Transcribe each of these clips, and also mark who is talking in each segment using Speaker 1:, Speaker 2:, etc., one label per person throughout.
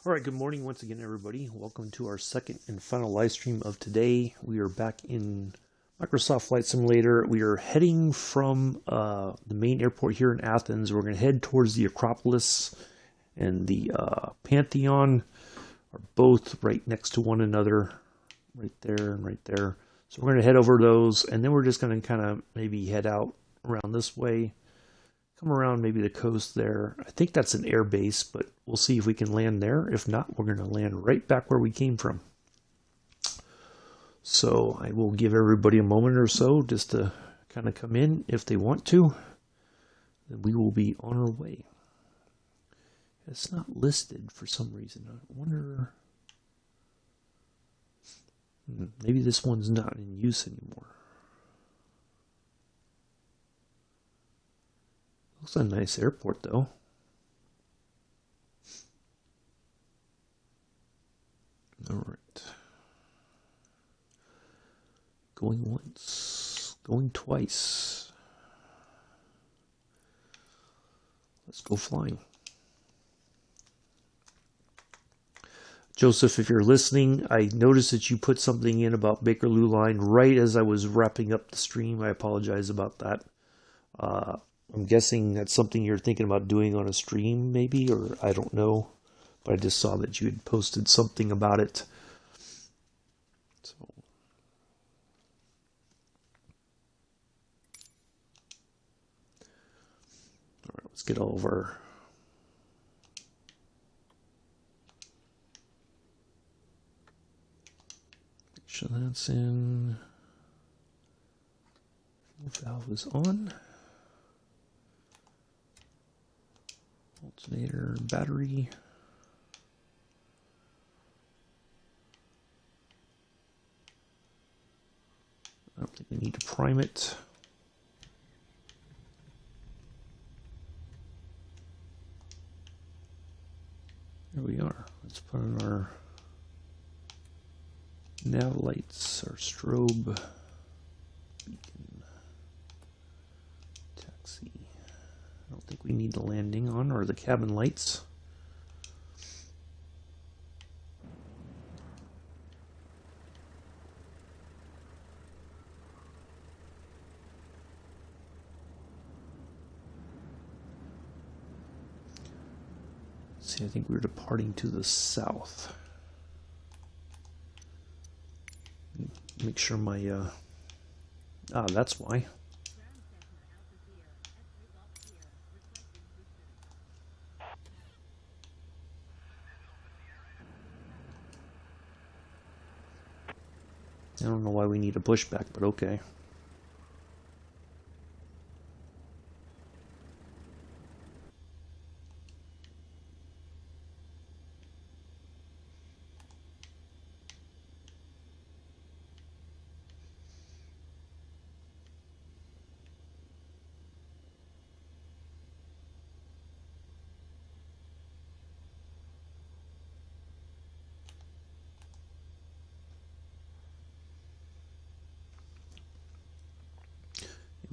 Speaker 1: All right, good morning once again, everybody. Welcome to our second and final live stream of today. We are back in Microsoft Flight Simulator. We are heading from the main airport here in Athens. We're going to head towards the Acropolis and the Pantheon, are both right next to one another, right there and right there. So we're going to head over those, and then we're just going to kind of maybe head out around this way. Come around maybe the coast there. I think that's an air base, but we'll see if we can land there. If not, we're going to land right back where we came from. So I will give everybody a moment or so just to kind of come in if they want to. Then we will be on our way. It's not listed for some reason. I wonder... maybe this one's not in use anymore. Looks like a nice airport, though. All right. Going once, going twice. Let's go flying. Joseph, if you're listening, I noticed that you put something in about Bakerloo Line right as I was wrapping up the stream. I apologize about that. I'm guessing that's something you're thinking about doing on a stream, maybe, or I don't know. But I just saw that you had posted something about it. So, all right, let's get all of our... make sure that's in. Fuel valve is on. Alternator, battery. I don't think we need to prime it. There we are. Let's put on our nav lights, our strobe, beacon, taxi. I don't think we need the landing on or the cabin lights. Let's see, I think we're departing to the south. Make sure my that's why. I don't know why we need a pushback, but okay.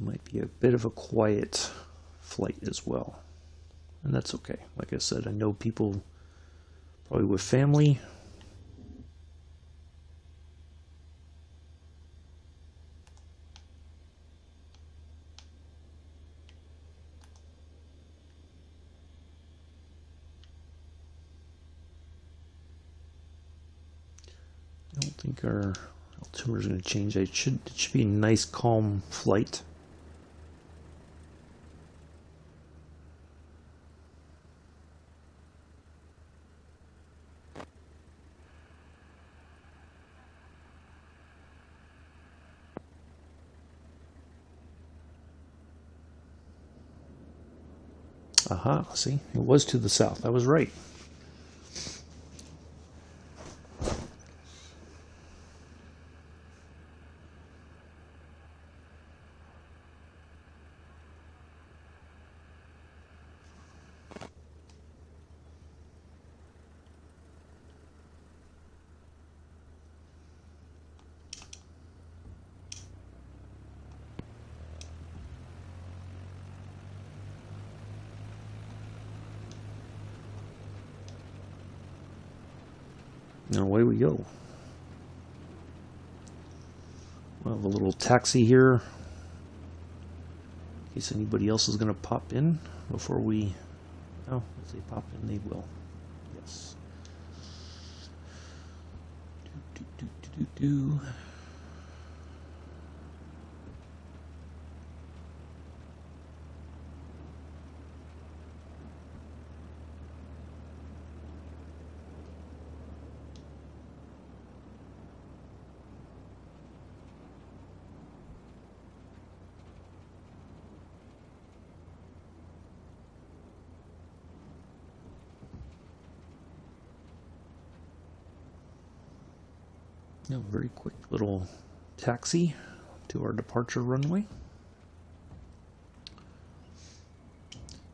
Speaker 1: Might be a bit of a quiet flight as well, and that's okay. Like I said, I know people probably with family. I don't think our altimeter is going to change. It should be a nice calm flight. Aha, see, it was to the south. I was right. And away we go. We'll have a little taxi here in case anybody else is going to pop in before we... Oh, if they pop in, they will. Yes. Do. A very quick little taxi to our departure runway.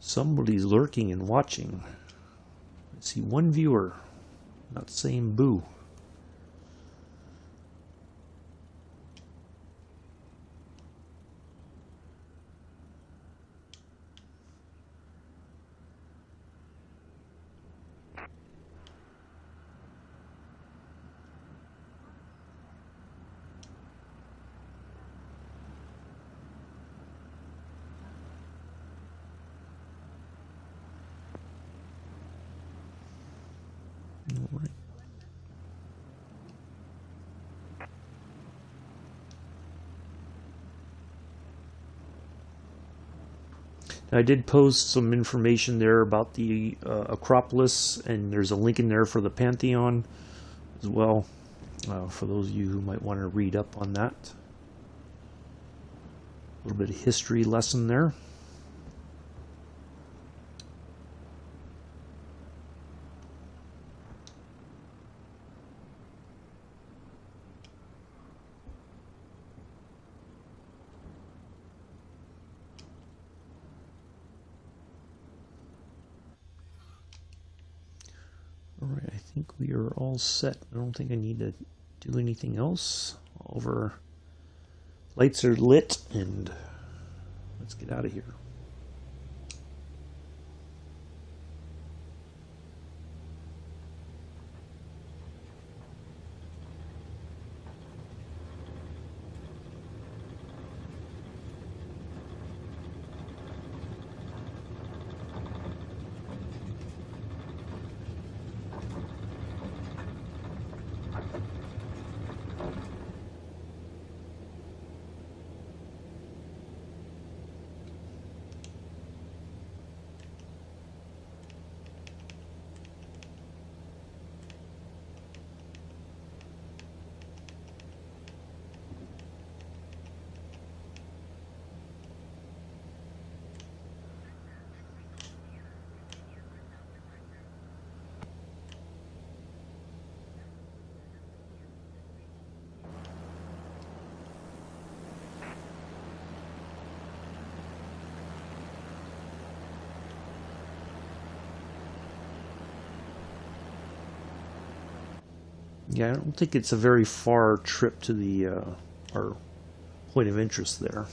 Speaker 1: Somebody's lurking and watching. I see one viewer, not saying boo. Right. I did post some information there about the Acropolis, and there's a link in there for the Pantheon as well, for those of you who might want to read up on that. A little bit of history lesson there. Alright, I think we are all set. I don't think I need to do anything else. All of our lights are lit, and let's get out of here. Yeah, I don't think it's a very far trip to the our point of interest there.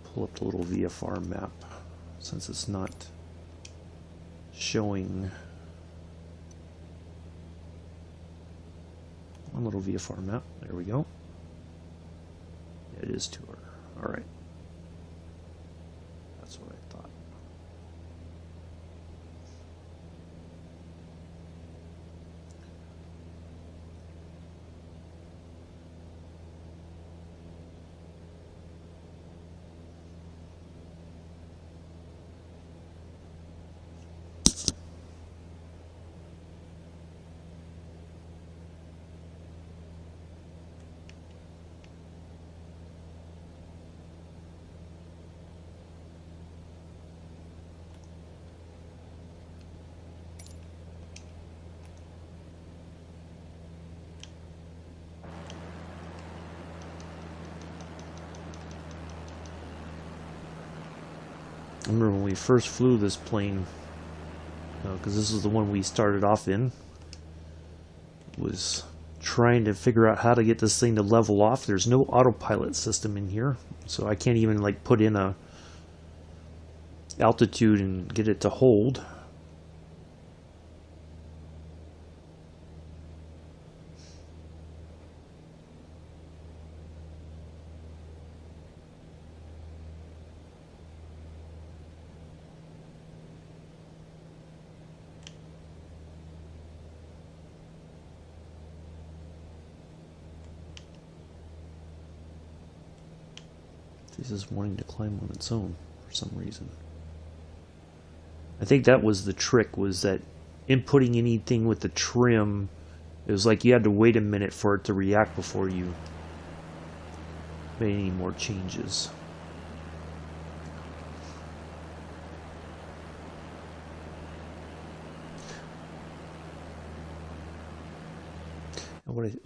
Speaker 1: Pull up the little VFR map since it's not showing. One little VFR map. There we go. It is tour. All right. That's what I thought. I remember when we first flew this plane, because this is the one we started off in. It was trying to figure out how to get this thing to level off. There's no autopilot system in here, so I can't even like put in a altitude and get it to hold. This is wanting to climb on its own for some reason. I think that was the trick, was that inputting anything with the trim, it was like you had to wait a minute for it to react before you made any more changes.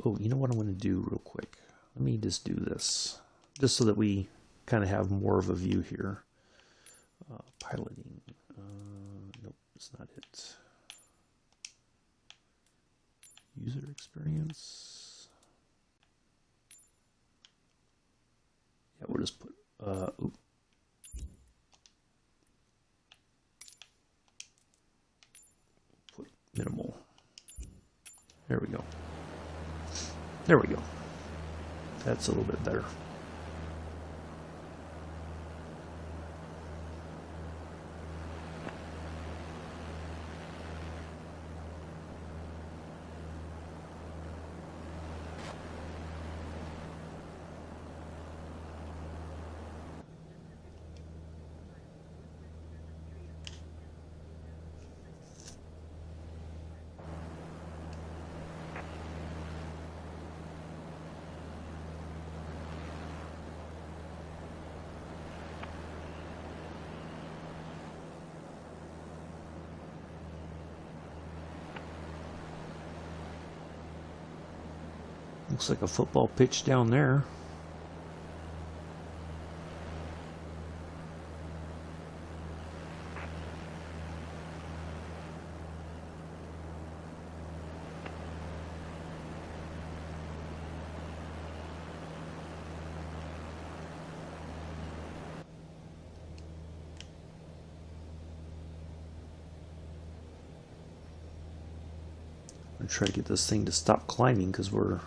Speaker 1: Oh, you know what I'm going to do real quick? Let me just do this, just so that we kind of have more of a view here. Piloting. Nope, that's not it. User experience. Yeah, we'll just put put minimal. There we go. There we go. That's a little bit better. Looks like a football pitch down there. I'm gonna try to get this thing to stop climbing because we're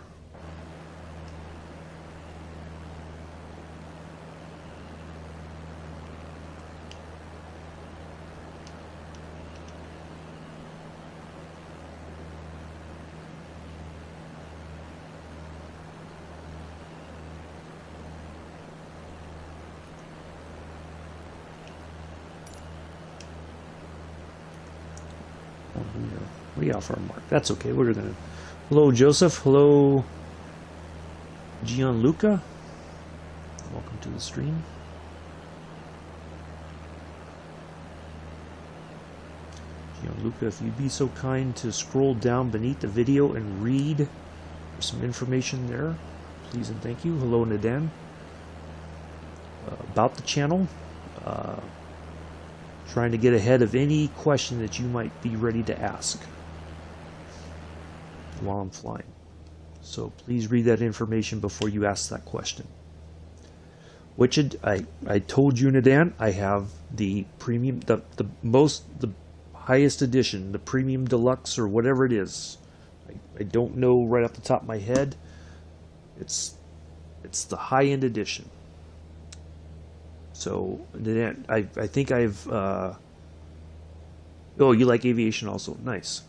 Speaker 1: way off our mark. That's okay. We're gonna. Hello, Joseph. Hello, Gianluca. Welcome to the stream. Gianluca, if you'd be so kind to scroll down beneath the video and read, there's some information there, please and thank you. Hello, Nadan. About the channel. Trying to get ahead of any question that you might be ready to ask while I'm flying. So please read that information before you ask that question. Which I told you, Nadan, I have the premium, the highest edition, the premium deluxe or whatever it is. I don't know right off the top of my head. It's the high-end edition. So I think I've oh, you like aviation also. Nice.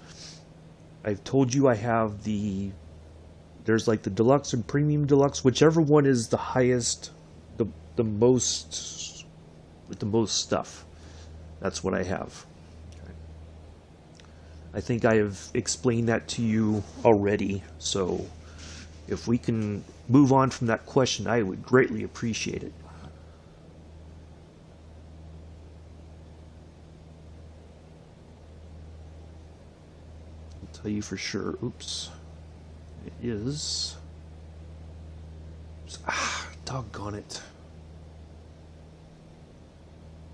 Speaker 1: I've told you I have there's like the deluxe and premium deluxe, whichever one is the highest, the most, with the most stuff. That's what I have. Okay. I think I have explained that to you already. So if we can move on from that question, I would greatly appreciate it. Tell you for sure. Oops. It is. Doggone it.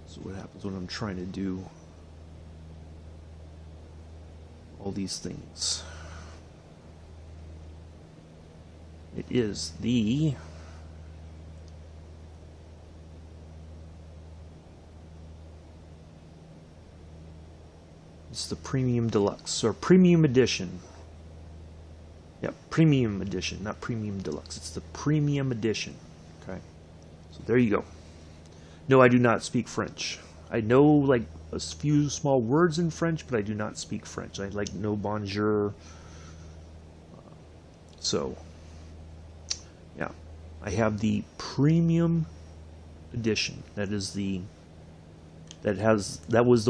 Speaker 1: This is what happens when I'm trying to do all these things. It is the Premium Deluxe or Premium Edition. Yep, Premium Edition, not Premium Deluxe. It's the Premium Edition. Okay, so there you go. No, I do not speak French. I know like a few small words in French, but I do not speak French. I like no bonjour. So, yeah, I have the Premium Edition. That was the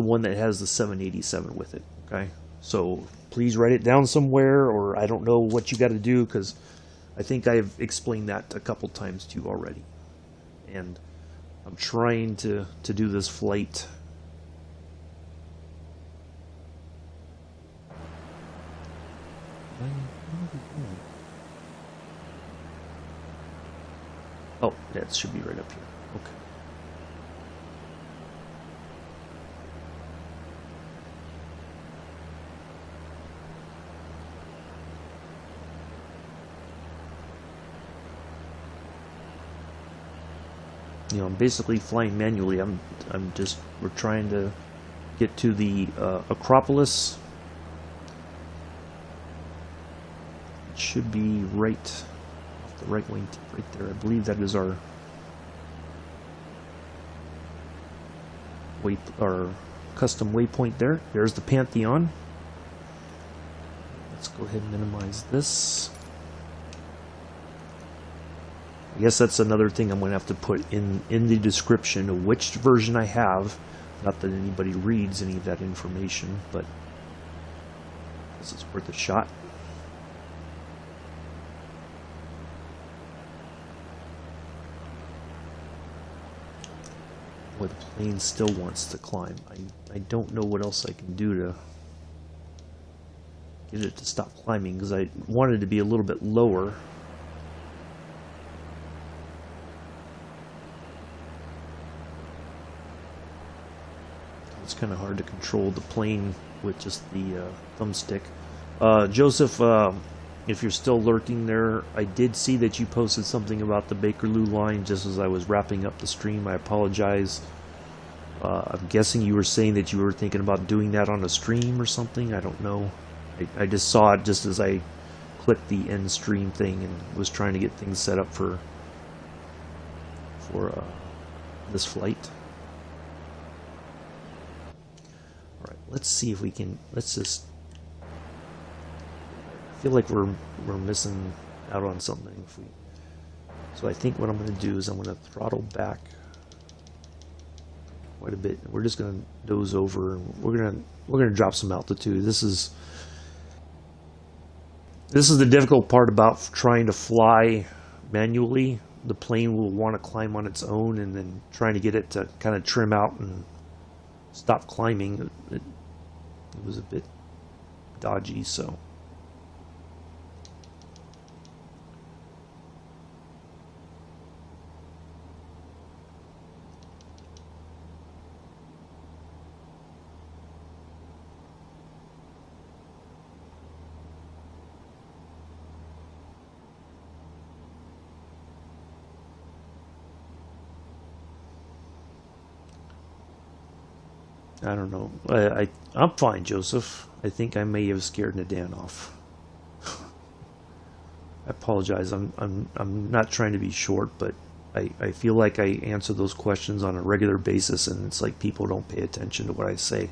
Speaker 1: one that has the 787 with it. Okay, so please write it down somewhere, or I don't know what you got to do, because I think I've explained that a couple times to you already, and I'm trying to do this flight. Oh, that should be right up here. Okay. You know, I'm basically flying manually. We're trying to get to the Acropolis. It should be right off the right wing, right there. I believe that is our custom waypoint there. There's the Pantheon. Let's go ahead and minimize this. I guess that's another thing I'm going to have to put in the description of which version I have. Not that anybody reads any of that information, but this is worth a shot. Boy, the plane still wants to climb. I don't know what else I can do to get it to stop climbing, because I wanted to be a little bit lower. It's kind of hard to control the plane with just the thumbstick. Joseph, if you're still lurking there, I did see that you posted something about the Bakerloo line just as I was wrapping up the stream. I apologize. I'm guessing you were saying that you were thinking about doing that on a stream or something. I don't know. I just saw it just as I clicked the end stream thing and was trying to get things set up for this flight. Alright, let's see if we can, let's just, I feel like we're missing out on something. So I think what I'm going to do is I'm going to throttle back quite a bit. We're just going to doze over, and we're going to drop some altitude. This is the difficult part about trying to fly manually. The plane will want to climb on its own, and then trying to get it to kind of trim out and stop climbing, it was a bit dodgy, so. I don't know. I'm fine, Joseph. I think I may have scared Nadan off. I apologize. I'm not trying to be short, but I feel like I answer those questions on a regular basis, and it's like people don't pay attention to what I say.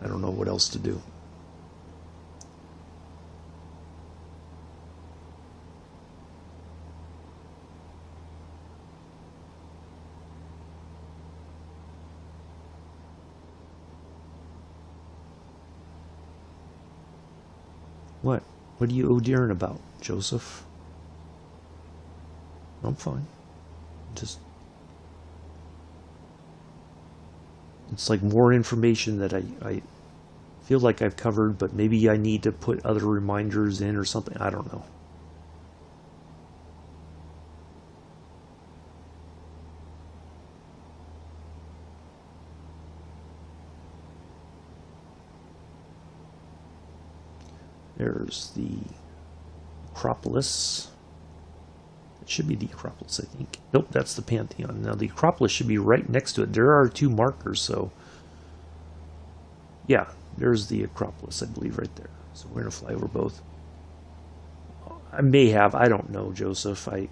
Speaker 1: I don't know what else to do. What? What are you oh-dearing about, Joseph? I'm fine. It's like more information that I feel like I've covered, but maybe I need to put other reminders in or something. I don't know. There's the Acropolis. It should be the Acropolis, I think. Nope, that's the Pantheon. Now the Acropolis should be right next to it. There are 2 markers, so yeah, there's the Acropolis, I believe, right there. So we're gonna fly over both. I don't know, Joseph. I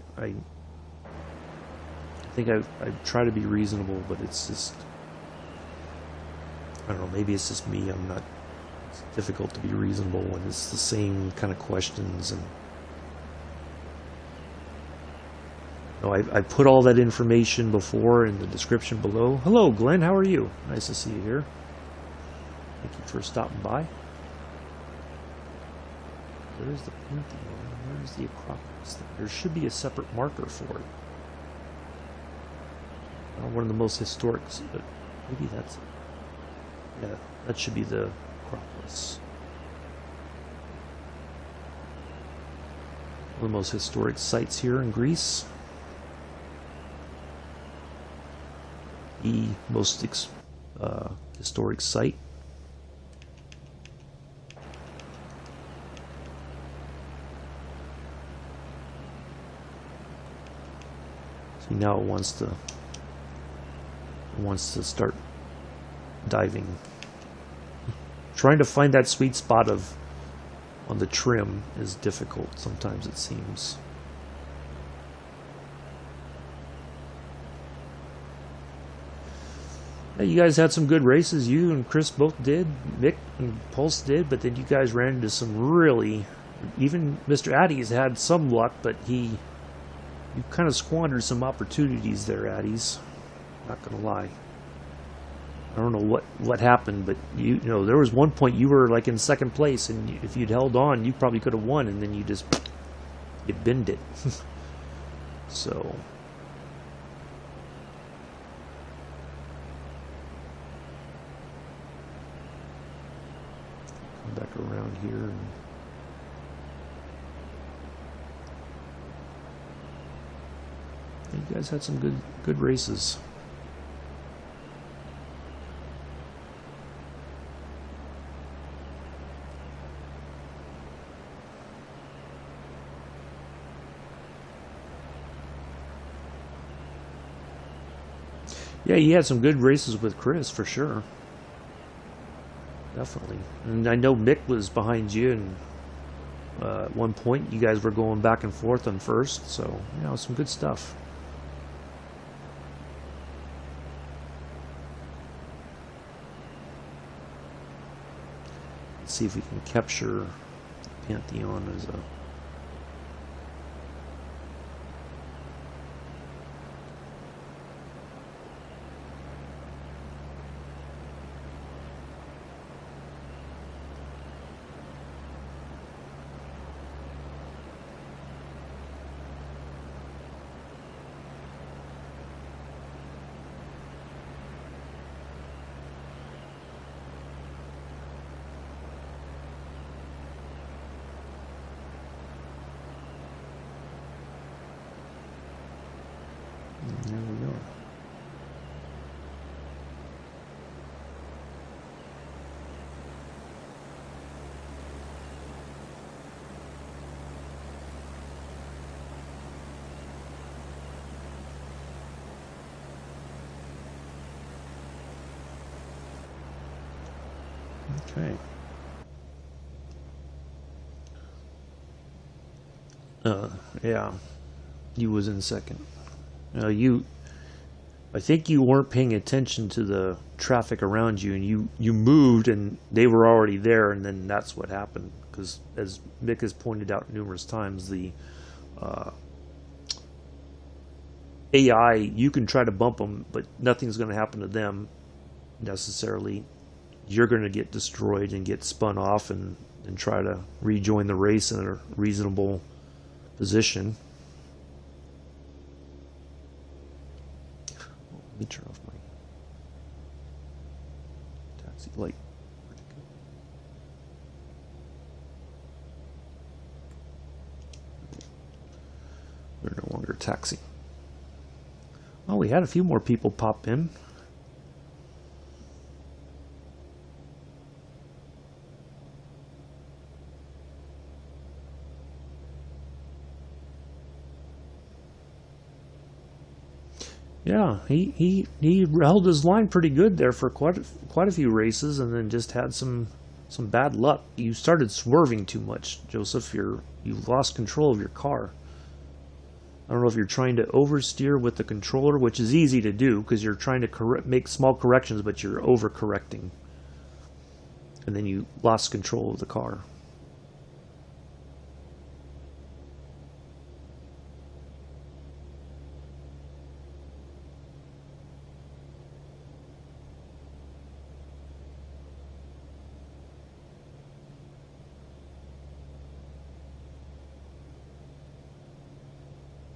Speaker 1: think I try to be reasonable, but it's just, I don't know, maybe it's just me. It's difficult to be reasonable when it's the same kind of questions. And I put all that information before in the description below. Hello, Glenn. How are you? Nice to see you here. Thank you for stopping by. Where's the Pantheon? Where's the Acropolis? There should be a separate marker for it. One of the most historic, but maybe that's it. Yeah, that should be the Acropolis. One of the most historic sites here in Greece. The most historic site. So now it wants to start diving. Trying to find that sweet spot on the trim is difficult sometimes, it seems. Yeah, you guys had some good races. You and Chris both did. Mick and Pulse did, but then you guys ran into some really... Even Mr. Addy's had some luck, but you kind of squandered some opportunities there, Addy's. Not gonna lie. I don't know what happened, but you know there was one point you were like in second place, and if you'd held on, you probably could have won, and then you binned it. So come back around here and you guys had some good races. Yeah, he had some good races with Chris, for sure. Definitely. And I know Mick was behind you, and at one point you guys were going back and forth on first, so, some good stuff. Let's see if we can capture Pantheon as a... There we go. Okay. Yeah, you was in second. I think you weren't paying attention to the traffic around you, and you moved, and they were already there, and then that's what happened. Because as Mick has pointed out numerous times, the AI, you can try to bump them, but nothing's going to happen to them necessarily. You're going to get destroyed and get spun off and try to rejoin the race in a reasonable position. Let me turn off my taxi light. They're no longer taxi. Oh, we had a few more people pop in. Yeah, he held his line pretty good there for quite a few races, and then just had some bad luck. You started swerving too much, Joseph. You lost control of your car. I don't know if you're trying to oversteer with the controller, which is easy to do because you're trying to make small corrections, but you're overcorrecting, and then you lost control of the car.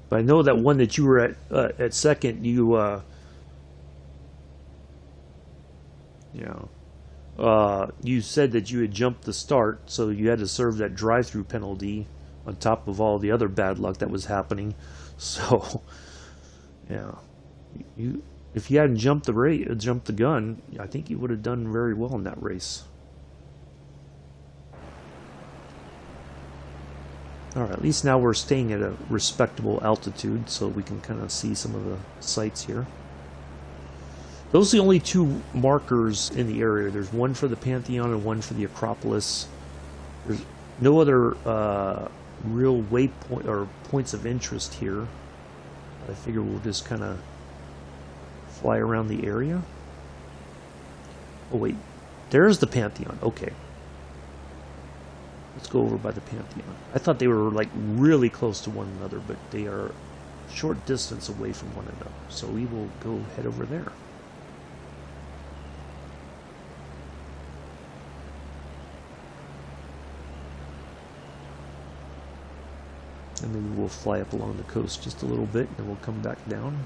Speaker 1: But I know that one that you were at second, you said that you had jumped the start, so you had to serve that drive-through penalty on top of all the other bad luck that was happening. So, yeah, if you hadn't jumped the gun, I think you would have done very well in that race. Alright, at least now we're staying at a respectable altitude, so we can kind of see some of the sights here. Those are the only two markers in the area. There's one for the Pantheon and one for the Acropolis. There's no other real waypoint or points of interest here. I figure we'll just kind of fly around the area. Oh wait, there's the Pantheon. Okay. Let's go over by the Pantheon. I thought they were like really close to one another, but they are a short distance away from one another. So we will go head over there. And then we'll fly up along the coast just a little bit, and then we'll come back down.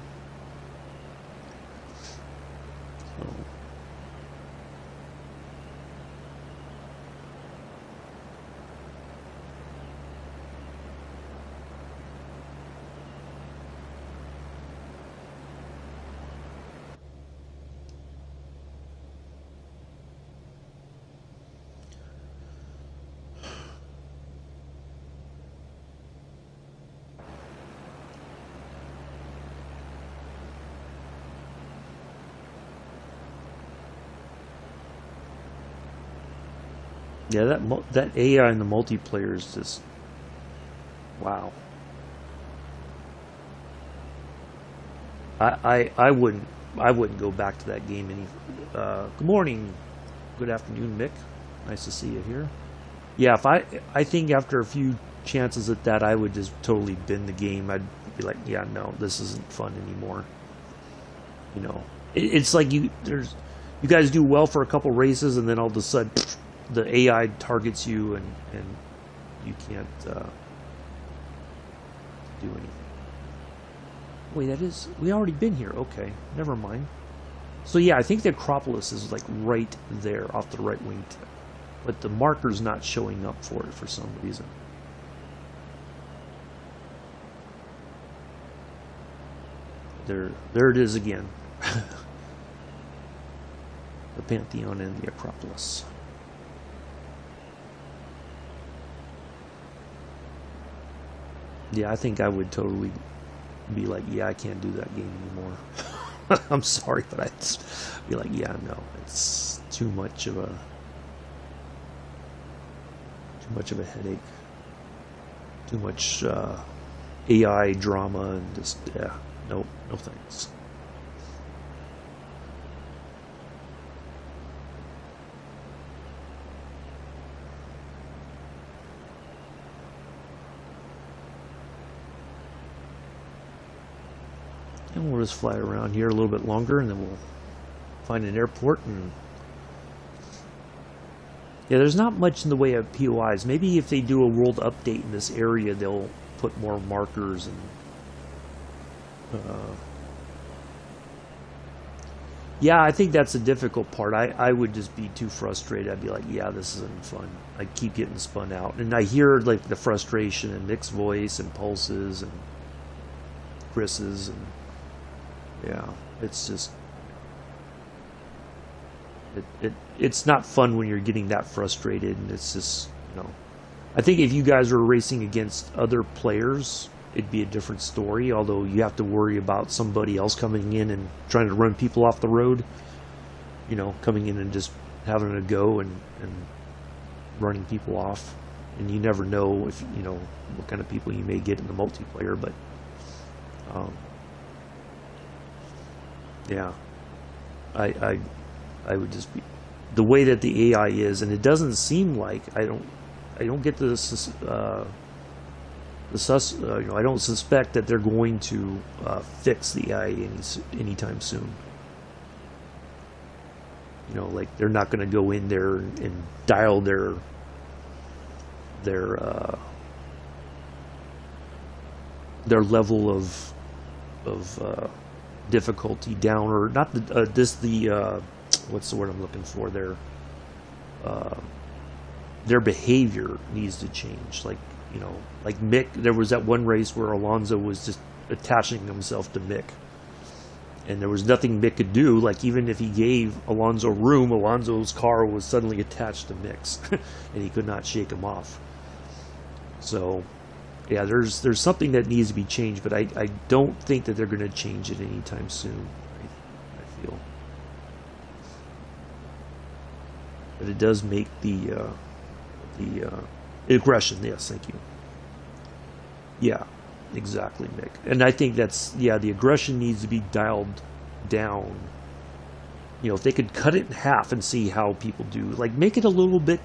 Speaker 1: So. Yeah, that AI in the multiplayer is just wow. I wouldn't go back to that game any. Good morning, good afternoon, Mick. Nice to see you here. Yeah, I think after a few chances at that, I would just totally bin the game. I'd be like, yeah, no, this isn't fun anymore. You know, it's like you guys do well for a couple races, and then all of a sudden the AI targets you, and you can't do anything. Wait, we already been here. Okay, never mind. So yeah, I think the Acropolis is like right there off the right wingtip, but the marker's not showing up for it for some reason. There it is again. The Pantheon and the Acropolis. Yeah, I think I would totally be like, yeah, I can't do that game anymore. I'm sorry, but I'd be like, yeah, no, it's too much of a headache. Too much AI drama, and just no thanks. And we'll just fly around here a little bit longer, and then we'll find an airport. And yeah, there's not much in the way of POIs. Maybe if they do a world update in this area, they'll put more markers. And yeah, I think that's the difficult part. I would just be too frustrated. I'd be like, yeah, this isn't fun. I keep getting spun out, and I hear like the frustration in Nick's voice and Pulse's and Chris's, and yeah, it's just it's not fun when you're getting that frustrated, and it's just, I think if you guys are racing against other players, it'd be a different story, although you have to worry about somebody else coming in and trying to run people off the road, coming in and just having a go and running people off. And you never know if, what kind of people you may get in the multiplayer, but yeah, I would just be, the way that the AI is, and it doesn't seem like, I don't get this I don't suspect that they're going to fix the AI anytime soon. Like they're not going to go in there and dial their level of difficulty down, or not what's the word I'm looking for? Their behavior needs to change. Like Mick, there was that one race where Alonso was just attaching himself to Mick, and there was nothing Mick could do. Like, even if he gave Alonso room, Alonso's car was suddenly attached to Mick's, and he could not shake him off. So, yeah, there's something that needs to be changed, but I don't think that they're going to change it anytime soon. I feel, but it does make the aggression. Yes, thank you. Yeah, exactly, Mick. And I think the aggression needs to be dialed down. If they could cut it in half and see how people do, like make it a little bit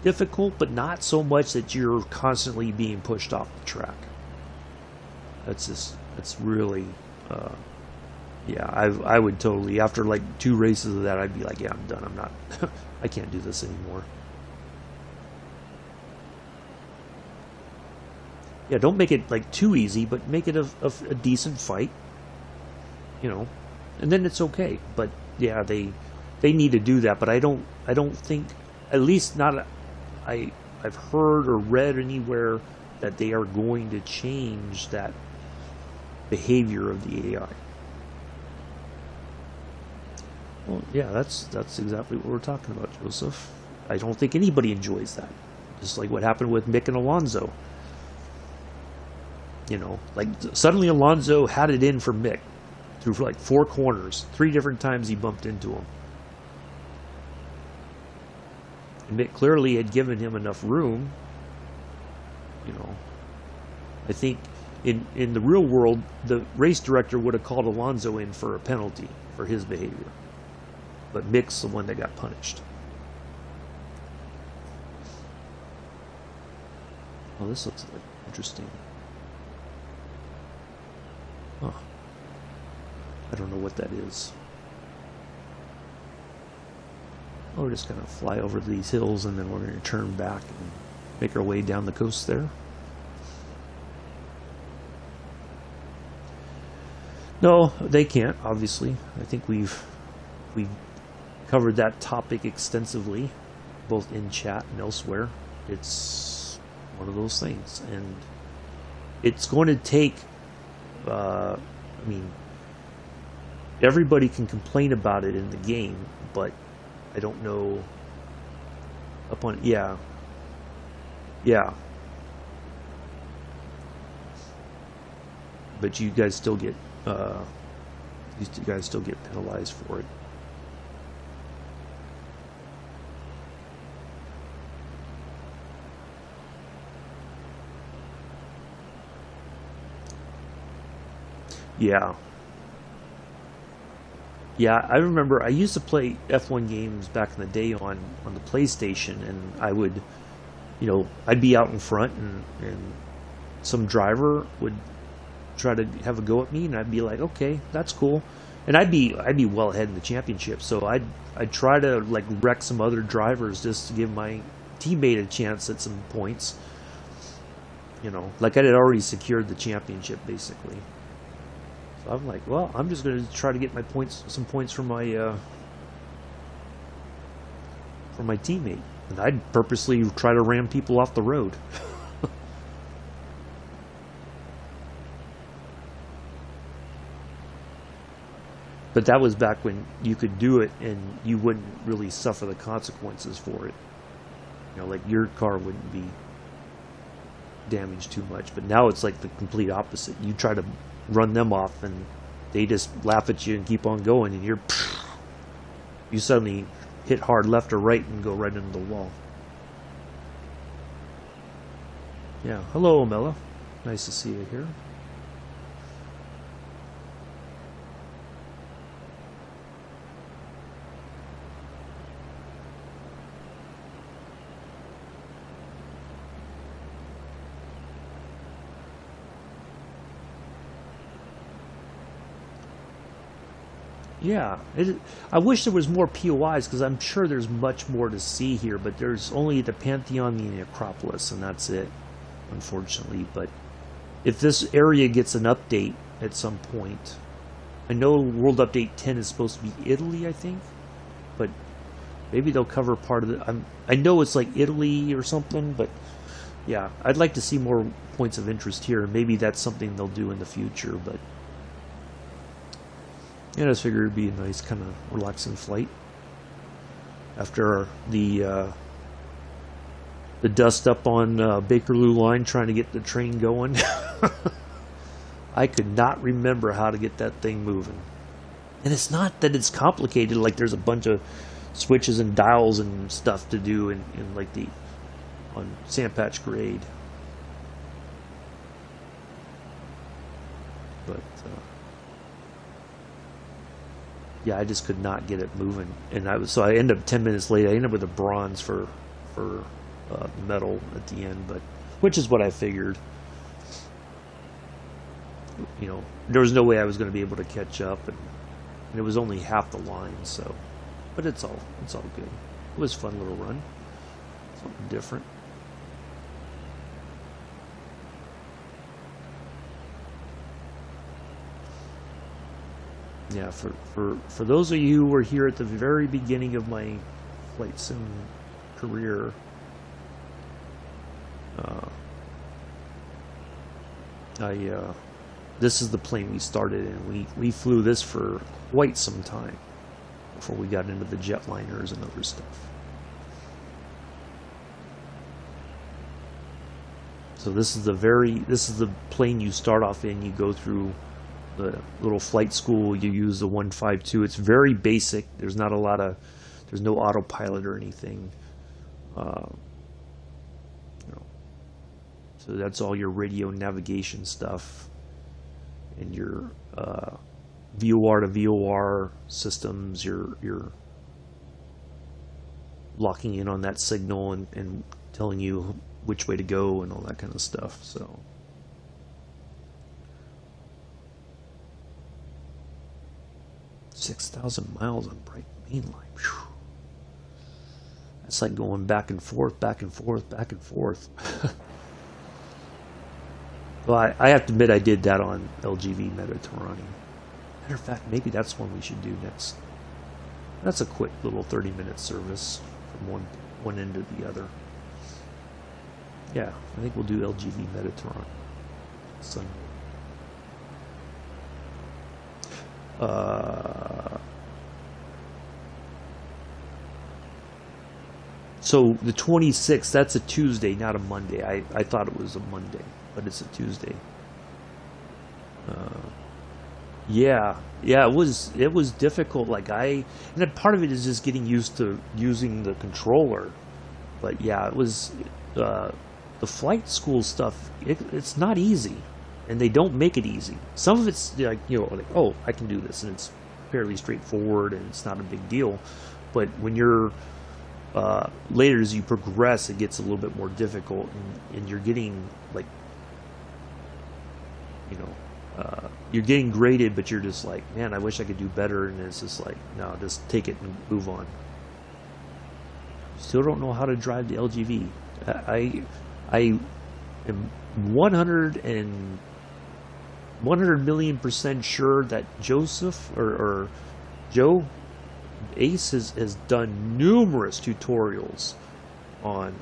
Speaker 1: difficult, but not so much that you're constantly being pushed off the track. That's really, yeah, I would totally, after like 2 races of that, I'd be like, yeah, I'm done. I'm not, I can't do this anymore. Yeah, don't make it like too easy, but make it a decent fight, and then it's okay. But yeah, they need to do that. But I don't think, at least not, I've heard or read anywhere that they are going to change that behavior of the AI. Well, yeah, that's exactly what we're talking about, Joseph. I don't think anybody enjoys that. Just like what happened with Mick and Alonso. Like suddenly Alonso had it in for Mick through like 4 corners. 3 different times he bumped into him. And Mick clearly had given him enough room. I think in the real world, the race director would have called Alonso in for a penalty for his behavior. But Mick's the one that got punished. Oh, this looks like interesting. Huh. I don't know what that is. Oh, we're just going to fly over these hills, and then we're going to turn back and make our way down the coast there. No, they can't, obviously. I think we've covered that topic extensively, both in chat and elsewhere. It's one of those things, and it's going to take, I mean, everybody can complain about it in the game, but I don't know upon, yeah, but you guys still get penalized for it. Yeah, I remember I used to play F1 games back in the day on the PlayStation, and I would, I'd be out in front, and some driver would try to have a go at me, and I'd be like, okay, that's cool, and I'd be well ahead in the championship, so I'd try to like wreck some other drivers just to give my teammate a chance at some points, like I had already secured the championship basically. So I'm like, well, I'm just going to try to get some points from my teammate, and I'd purposely try to ram people off the road. But that was back when you could do it and you wouldn't really suffer the consequences for it. Like your car wouldn't be damage too much. But now it's like the complete opposite. You try to run them off and they just laugh at you and keep on going, and you suddenly hit hard left or right and go right into the wall. Yeah, hello, Mela. Nice to see you here. Yeah, I wish there was more POIs because I'm sure there's much more to see here, but there's only the Pantheon and the Acropolis, and that's it, unfortunately. But if this area gets an update at some point, I know World Update 10 is supposed to be Italy, I think, but maybe they'll cover part of it. I know it's like Italy or something, but yeah, I'd like to see more points of interest here, and maybe that's something they'll do in the future, but yeah, I just figured it'd be a nice kind of relaxing flight after the dust up on Bakerloo line trying to get the train going. I could not remember how to get that thing moving. And it's not that it's complicated, like there's a bunch of switches and dials and stuff to do in like on Sandpatch Grade. But yeah, I just could not get it moving, and so I ended up 10 minutes late. I ended up with a bronze for medal at the end, but which is what I figured. You know, there was no way I was going to be able to catch up, and it was only half the line. So, but it's all good. It was a fun little run, something different. Yeah, for those of you who were here at the very beginning of my flight sim career, this is the plane we started in. We flew this for quite some time before we got into the jetliners and other stuff. So this is the plane you start off in. You go through the little flight school. You use the 152. It's very basic. There's not a lot of, there's no autopilot or anything. You know, so that's all your radio navigation stuff and your VOR to VOR systems. You're locking in on that signal and telling you which way to go and all that kind of stuff. So 6,000 miles on Bright Mainline. Whew. That's like going back and forth, back and forth, back and forth. Well, I have to admit I did that on LGV Mediterranean. Matter of fact, maybe that's one we should do next. That's a quick little 30-minute service from one end to the other. Yeah, I think we'll do LGV Mediterranean Sunday. So the 26th, that's a Tuesday, not a Monday. I thought it was a Monday, but it's a Tuesday. Yeah, it was difficult. Like and then part of it is just getting used to using the controller. But yeah, it was the flight school stuff. It's not easy, and they don't make it easy. Some of it's like, like, oh, I can do this, and it's fairly straightforward, and it's not a big deal. But when you're later, as you progress, it gets a little bit more difficult, and you're getting like, you're getting graded, but you're just like, man, I wish I could do better, and it's just like, no, just take it and move on. Still don't know how to drive the LGV. I am 100 million% sure that Joseph or Joe Ace has done numerous tutorials on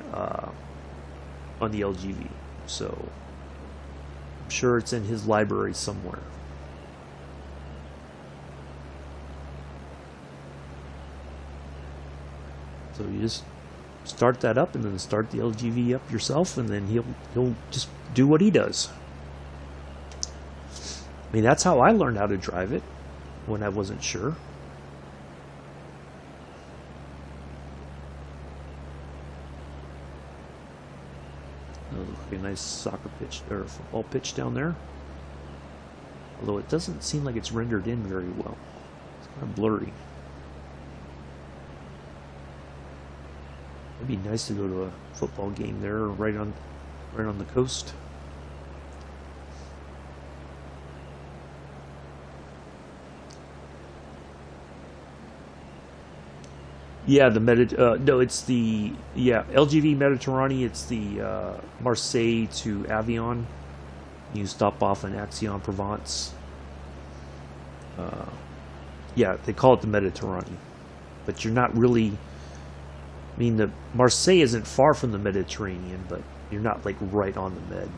Speaker 1: the LGV, so I'm sure it's in his library somewhere. So you just start that up, and then start the LGV up yourself, and then he'll just do what he does. I mean, that's how I learned how to drive it when I wasn't sure. That looks like a nice soccer pitch or football pitch down there. Although it doesn't seem like it's rendered in very well. It's kind of blurry. It'd be nice to go to a football game there, right on the coast. Yeah, no, it's the LGV Mediterranean. It's the Marseille to Avion. You stop off in Aix-en-Provence. Yeah, they call it the Mediterranean, but you're not really. I mean, the Marseille isn't far from the Mediterranean, but you're not like right on the Med.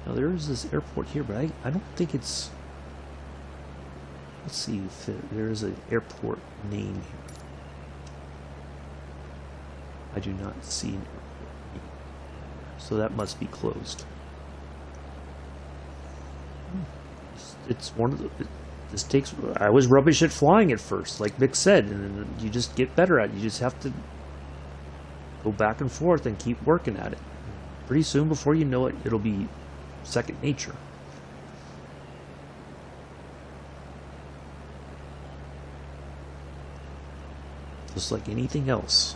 Speaker 1: Now there is this airport here, but I don't think it's. Let's see if there is an airport name here. I do not see an airport name, so that must be closed. It's one of the. This takes. I was rubbish at flying at first, like Vic said, and then you just get better at it. You just have to go back and forth and keep working at it. Pretty soon, before you know it, it'll be second nature. Just like anything else,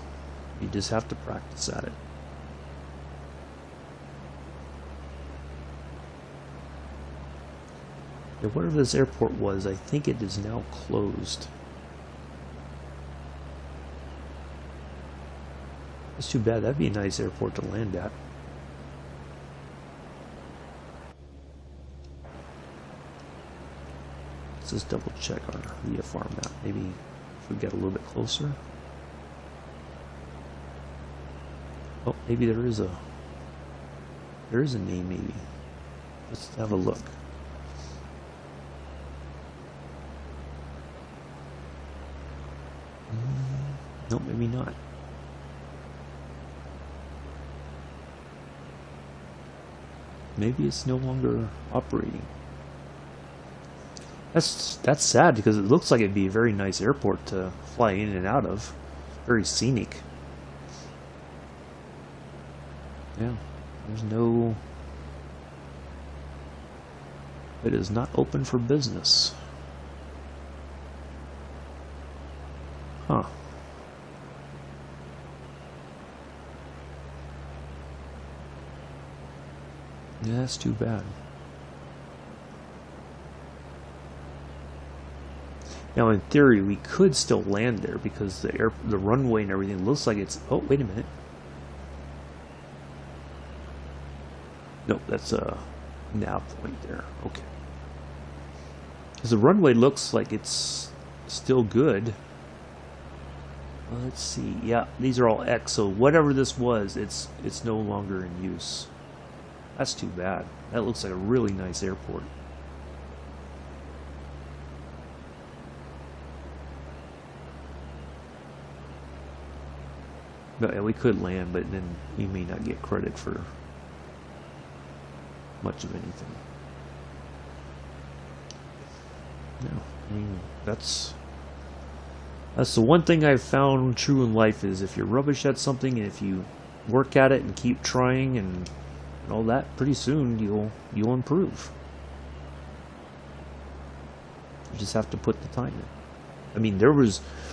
Speaker 1: you just have to practice at it. Yeah, whatever this airport was, I think it is now closed. That's too bad. That'd be a nice airport to land at. Let's just double check our VFR map. Maybe if we get a little bit closer. Oh, maybe there is a name. Maybe let's have a look. No, maybe not. Maybe it's no longer operating. That's sad, because it looks like it'd be a very nice airport to fly in and out of. Very scenic. Yeah, there's no. It is not open for business. Huh. Yeah, that's too bad. Now, in theory, we could still land there because the runway and everything looks like it's. Oh, wait a minute. No, that's a nav point there. Okay. Because the runway looks like it's still good. Well, let's see. Yeah, these are all X. So whatever this was, it's no longer in use. That's too bad. That looks like a really nice airport. But yeah, we could land, but then we may not get credit for much of anything. No, I mean, that's the one thing I've found true in life is if you're rubbish at something and if you work at it and keep trying and all that, pretty soon you'll improve. You just have to put the time in. I mean,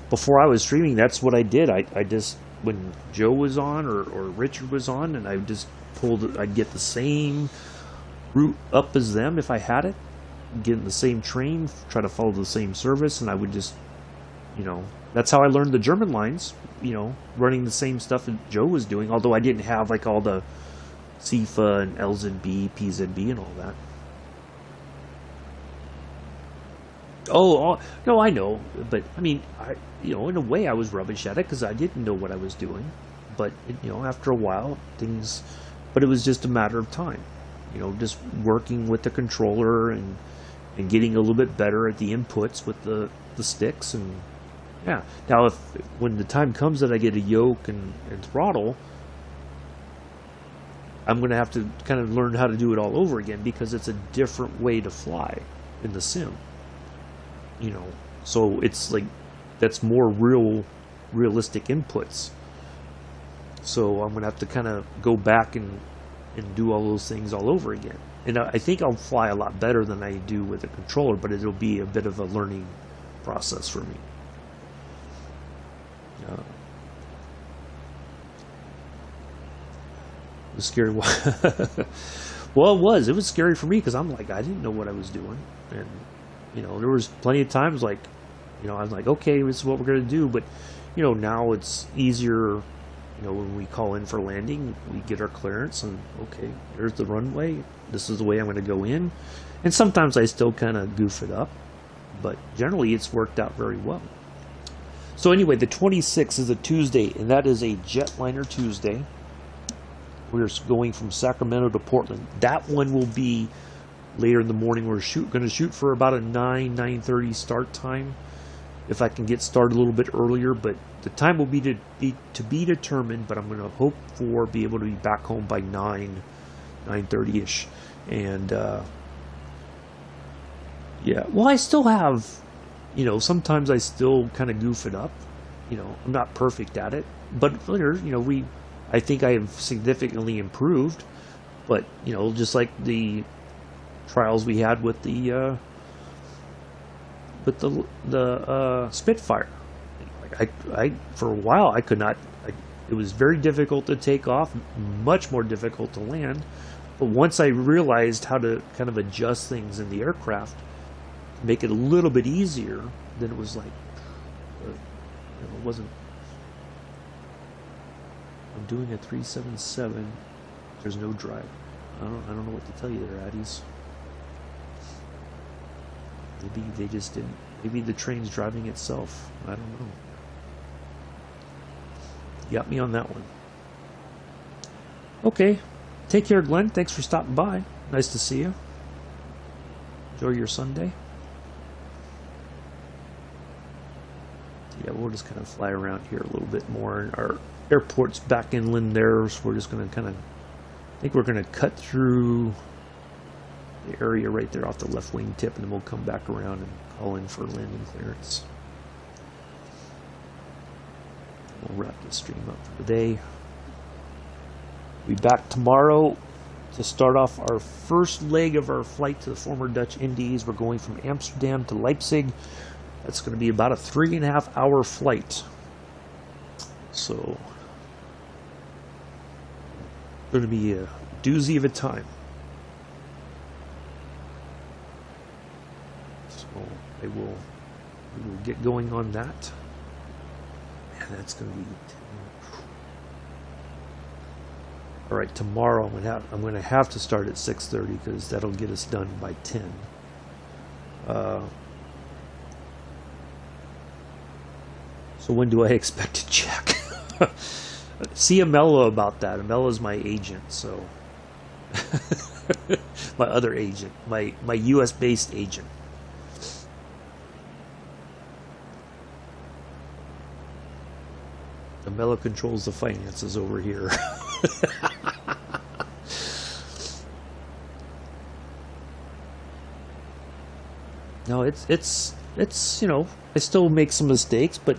Speaker 1: before I was streaming, that's what I did. I just, when Joe was on or Richard was on, and I'd get the same route up as them if I had it, get in the same train, try to follow the same service, and I would just, that's how I learned the German lines, running the same stuff that Joe was doing, although I didn't have like all the CFA and LZB, PZB and all that. Oh, no, I know, but I mean, in a way I was rubbish at it because I didn't know what I was doing. But after a while, but it was just a matter of time. Just working with the controller and getting a little bit better at the inputs with the sticks. And yeah, now when the time comes that I get a yoke and throttle, I'm going to have to kind of learn how to do it all over again, because it's a different way to fly in the sim. So it's like that's more realistic inputs. So I'm going to have to kind of go back and do all those things all over again. And I think I'll fly a lot better than I do with a controller, but it'll be a bit of a learning process for me. It was scary. Well, it was scary for me, because I'm like, I didn't know what I was doing. And there was plenty of times like, I was like, okay, this is what we're going to do. But now it's easier. When we call in for landing, we get our clearance, and okay, here's the runway. This is the way I'm going to go in. And sometimes I still kind of goof it up, but generally it's worked out very well. So anyway, the 26th is a Tuesday, and that is a jetliner Tuesday. We're going from Sacramento to Portland. That one will be later in the morning. We're going to shoot for about a 9:30 start time, if I can get started a little bit earlier. But the time will be to be determined. But I'm going to hope for be able to be back home by 9:30ish. And yeah, well, I still have, sometimes I still kind of goof it up. I'm not perfect at it, but I think I have significantly improved. But just like the trials we had with the Spitfire, I for a while I could not. It was very difficult to take off, much more difficult to land. But once I realized how to kind of adjust things in the aircraft, make it a little bit easier, then it was like, it wasn't. I'm doing a 377. There's no drive. I don't know what to tell you there, Addies. Maybe they just didn't. Maybe the train's driving itself. I don't know. You got me on that one. Okay. Take care, Glenn. Thanks for stopping by. Nice to see you. Enjoy your Sunday. Yeah, we'll just kind of fly around here a little bit more. Our airport's back inland there, so we're just going to kind of, I think we're going to cut through the area right there off the left wing tip, and then we'll come back around and call in for landing clearance. We'll wrap this stream up for the day. We'll be back tomorrow to start off our first leg of our flight to the former Dutch Indies. We're going from Amsterdam to Leipzig. That's going to be about a 3.5 hour flight. So, going to be a doozy of a time. So, we will get going on that. And that's going to be... Alright, tomorrow I'm going to have to start at 6:30 because that'll get us done by 10. So when do I expect to check? See Amela about that. Amela's my agent, so my other agent, my US based agent. Amela controls the finances over here. No, it's I still make some mistakes, but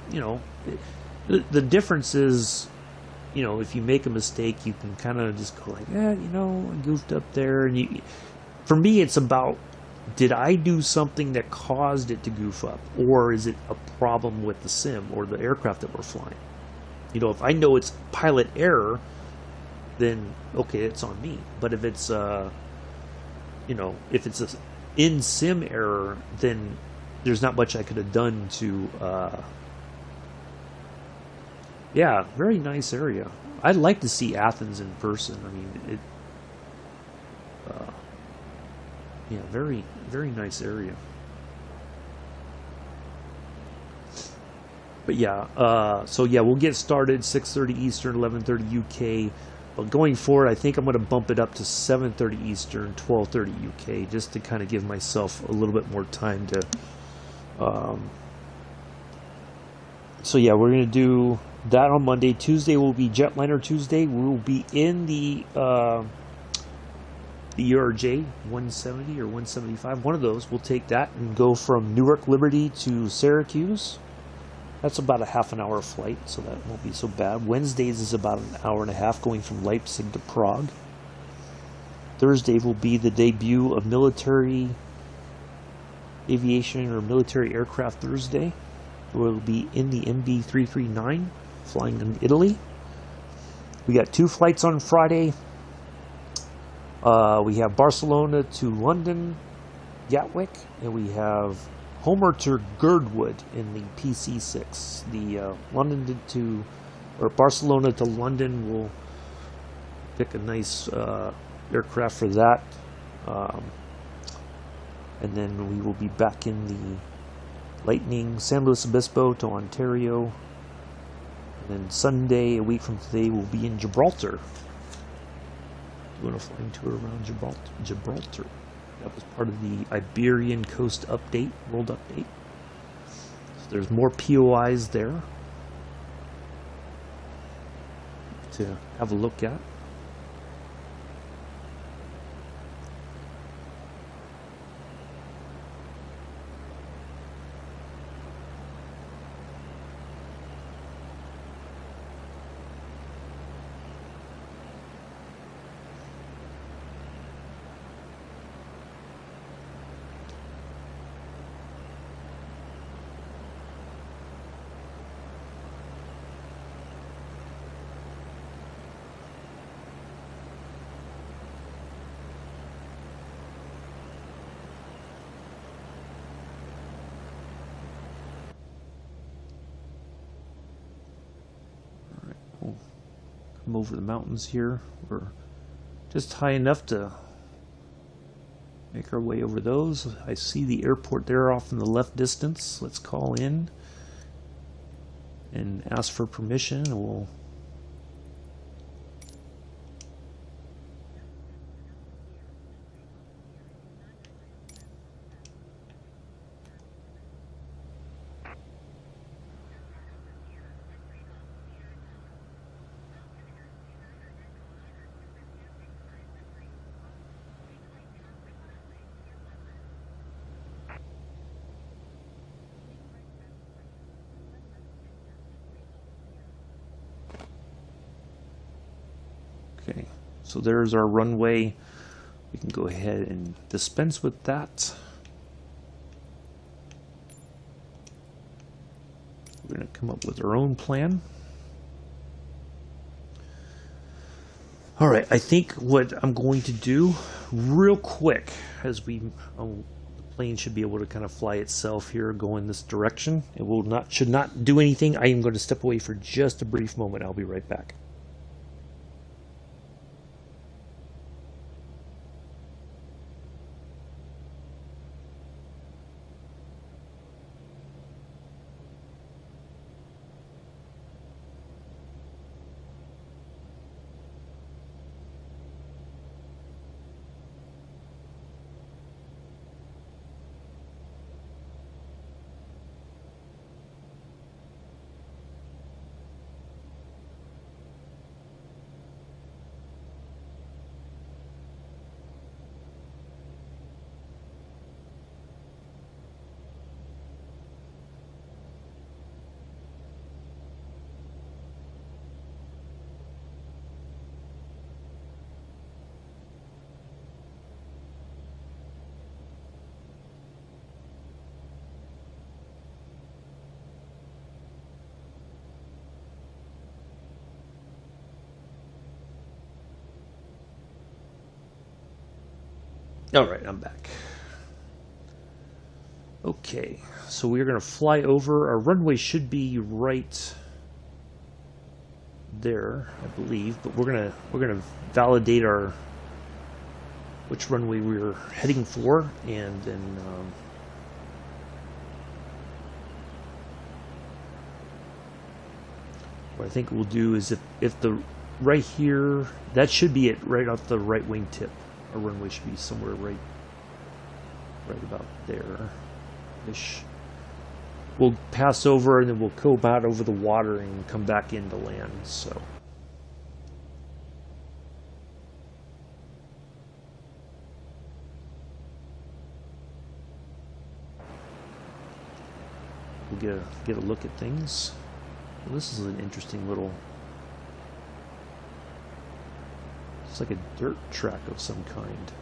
Speaker 1: the difference is, if you make a mistake, you can kind of just go like, I goofed up there. And for me, it's about, did I do something that caused it to goof up, or is it a problem with the sim or the aircraft that we're flying? If I know it's pilot error, then okay, it's on me. But if it's if it's a in sim error, then there's not much I could have done to yeah, very nice area. I'd like to see Athens in person. I mean, yeah, very, very nice area. But yeah, so yeah, we'll get started 6:30 Eastern, 11:30 UK. But going forward, I think I'm going to bump it up to 7:30 Eastern, 12:30 UK, just to kind of give myself a little bit more time to. So yeah, we're going to do that on Monday. Tuesday will be Jetliner Tuesday. We will be in the ERJ 170 or 175. One of those. We'll take that and go from Newark Liberty to Syracuse. That's about a half an hour flight, so that won't be so bad. Wednesdays is about an hour and a half going from Leipzig to Prague. Thursday will be the debut of military aviation or military aircraft Thursday. We'll be in the MB339 flying in Italy. We got 2 flights on Friday. We have Barcelona to London, Gatwick, and we have Homer to Girdwood in the PC6. The Barcelona to London, we'll pick a nice aircraft for that. And then we will be back in the Lightning San Luis Obispo to Ontario. And then Sunday, a week from today, we'll be in Gibraltar. Doing a flying tour around Gibraltar. That was part of the Iberian Coast Update, World Update. So there's more POIs there to have a look at. Come over the mountains here. We're just high enough to make our way over those. I see the airport there off in the left distance. Let's call in and ask for permission. We'll Okay, so there's our runway. We can go ahead and dispense with that. We're going to come up with our own plan. All right, I think what I'm going to do real quick, as the plane should be able to kind of fly itself here, go in this direction. It should not do anything. I am going to step away for just a brief moment. I'll be right back. All right, I'm back. Okay, so we're going to fly over. Our runway should be right there, I believe, but we're gonna validate which runway we're heading for, and then what I think we'll do is if the right here, that should be it right off the right wing tip. Our runway should be somewhere right about there ish. We'll pass over and then we'll go about over the water and come back into land. So we'll get a look at things. Well, this is an interesting little, it's like a dirt track of some kind.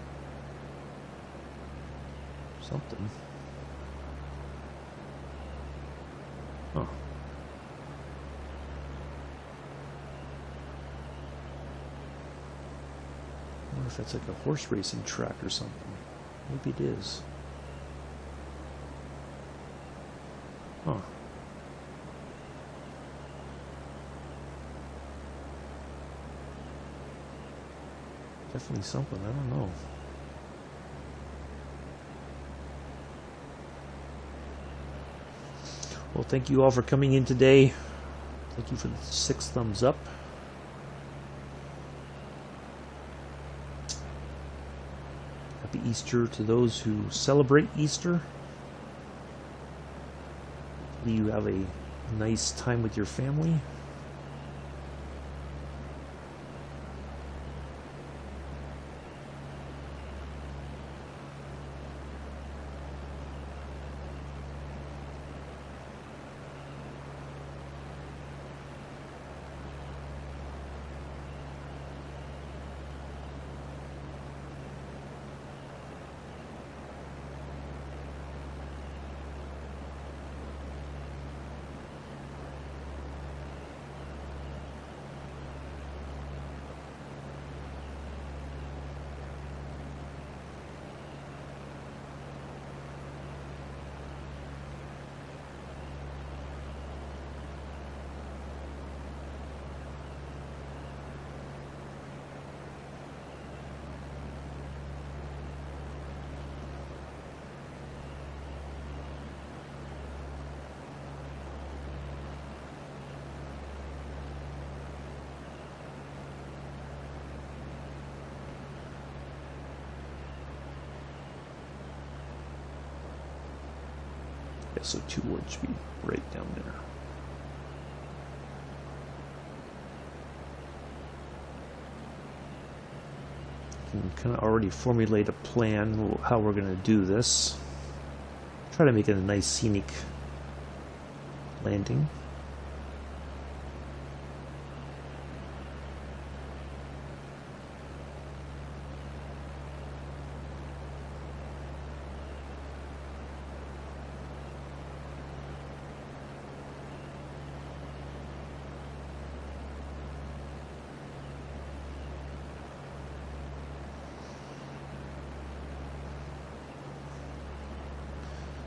Speaker 1: Something. Huh. I wonder if that's like a horse racing track or something. Maybe it is. Huh. Definitely something. I don't know. Well, thank you all for coming in today. Thank you for the 6 thumbs up. Happy Easter to those who celebrate Easter. Hopefully you have a nice time with your family. Yeah, so 2 words should be right down there. You can kind of already formulate a plan how we're going to do this. Try to make it a nice scenic landing.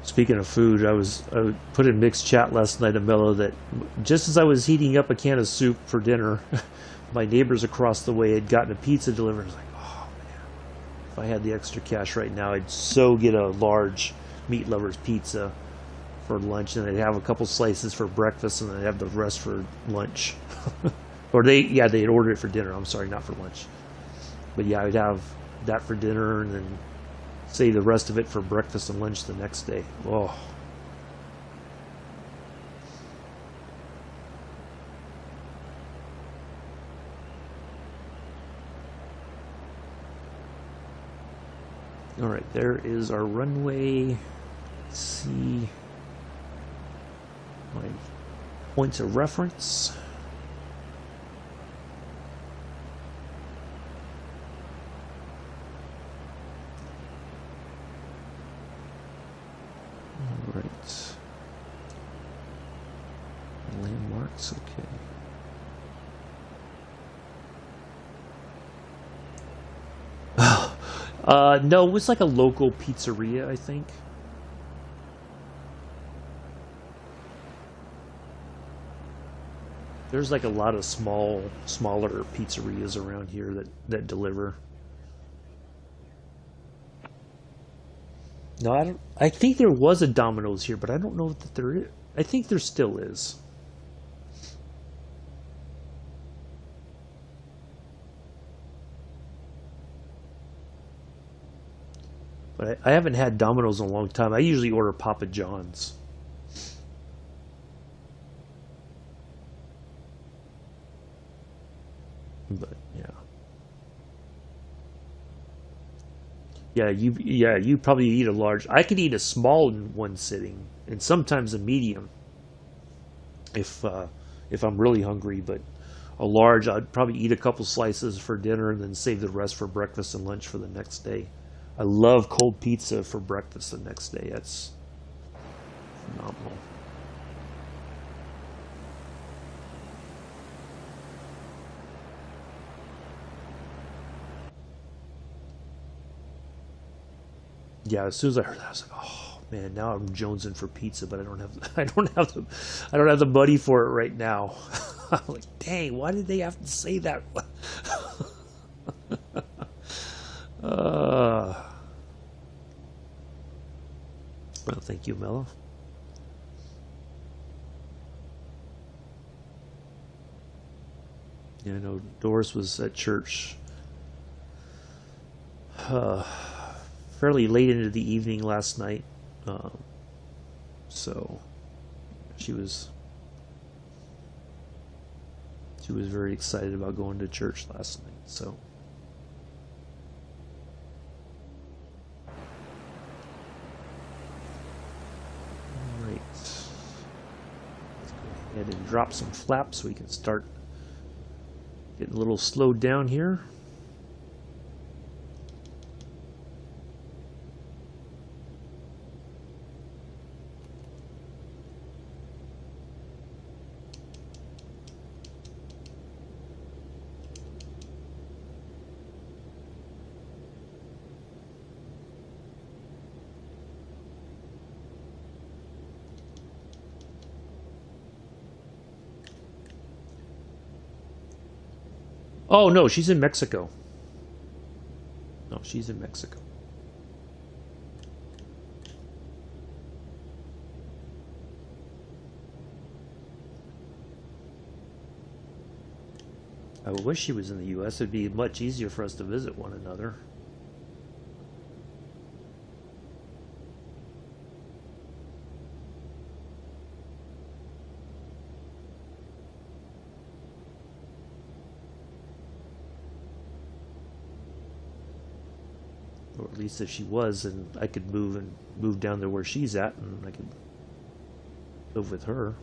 Speaker 1: Speaking of food, I put in mixed chat last night to Mello that just as I was heating up a can of soup for dinner, my neighbors across the way had gotten a pizza delivered. I was like, oh man, if I had the extra cash right now, I'd so get a large meat lovers pizza for lunch, and I'd have a couple slices for breakfast, and I'd have the rest for lunch. Or they'd order it for dinner. I'm sorry, not for lunch. But yeah, I'd have that for dinner, and then save the rest of it for breakfast and lunch the next day. Oh. All right, there is our runway. Let's see my points of reference. Landmarks, okay. No, it was like a local pizzeria, I think. There's like a lot of smaller pizzerias around here that deliver. No, I think there was a Domino's here, but I don't know that there is. I think there still is. But I haven't had Domino's in a long time. I usually order Papa John's. But yeah. You probably eat a large. I could eat a small in one sitting, and sometimes a medium if I'm really hungry. But a large, I'd probably eat a couple slices for dinner and then save the rest for breakfast and lunch for the next day. I love cold pizza for breakfast the next day. That's phenomenal. Yeah, as soon as I heard that, I was like, "Oh man, now I'm jonesing for pizza, but I don't have, I don't have the money for it right now." I'm like, "Dang, why did they have to say that?" uh, well, thank you, Mella. Yeah, I know Doris was at church uh, fairly late into the evening last night, um, so she was she was very excited about going to church last night. So, all right, let's go ahead and drop some flaps so we can start getting a little slowed down here. Oh no, she's in Mexico. No, she's in Mexico. I wish she was in the U.S. It'd be much easier for us to visit one another. Or at least if she was, and I could move down there where she's at, and I could live with her.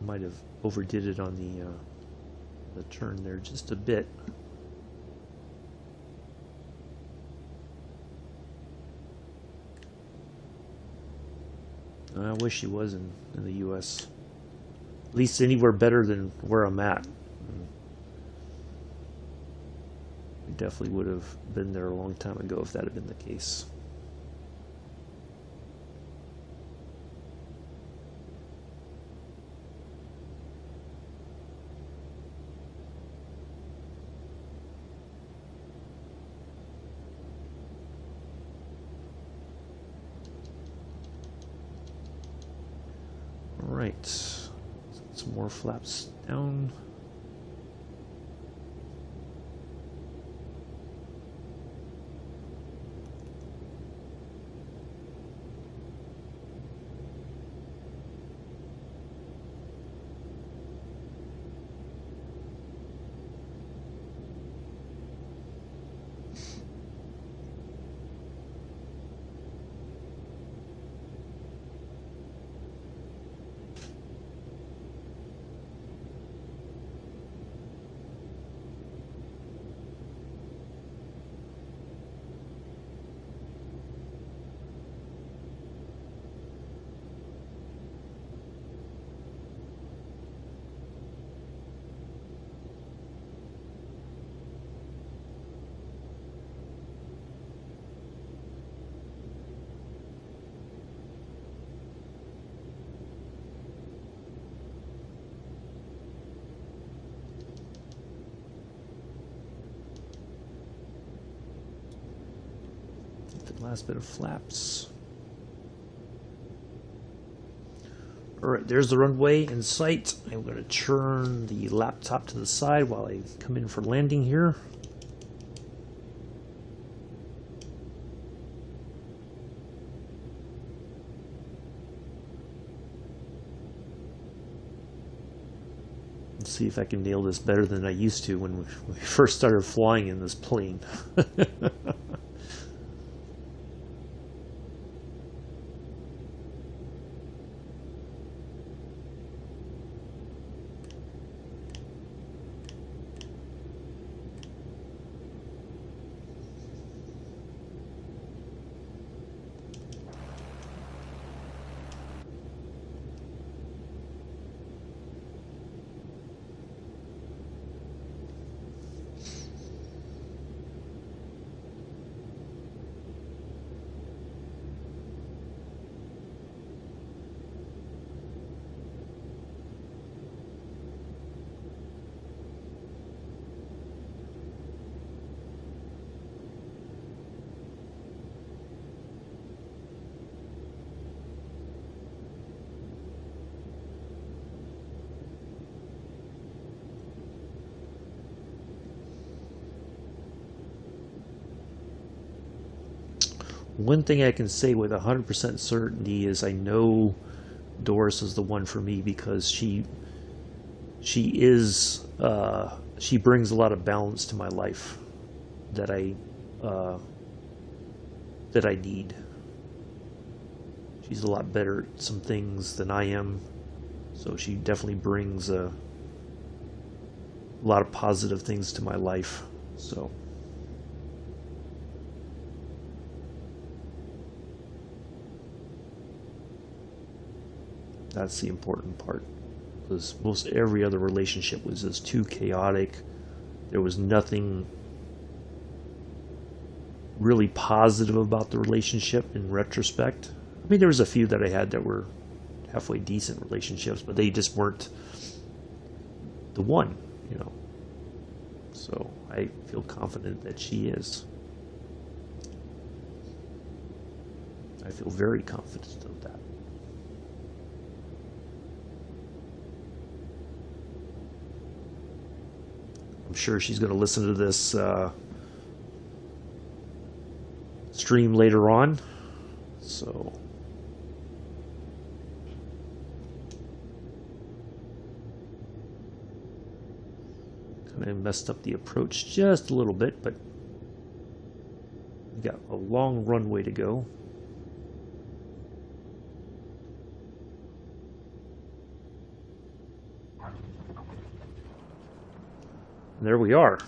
Speaker 1: Might have overdid it on the turn there just a bit. I wish she was in the U.S. At least anywhere better than where I'm at. I definitely would have been there a long time ago if that had been the case. All right, some more flaps down. Last bit of flaps. Alright, there's the runway in sight. I'm going to turn the laptop to the side while I come in for landing here. Let's see if I can nail this better than I used to when we first started flying in this plane. One thing I can say with 100% certainty is I know Doris is the one for me because she brings a lot of balance to my life that I need. She's a lot better at some things than I am, so she definitely brings a lot of positive things to my life. So. That's the important part, because most every other relationship was just too chaotic. There was nothing really positive about the relationship in retrospect. I mean, there was a few that I had that were halfway decent relationships, but they just weren't the one, you know. So I feel confident that she is. I feel very confident of that. I'm sure she's going to listen to this stream later on, so kind of messed up the approach just a little bit, but we got a long runway to go. There we are.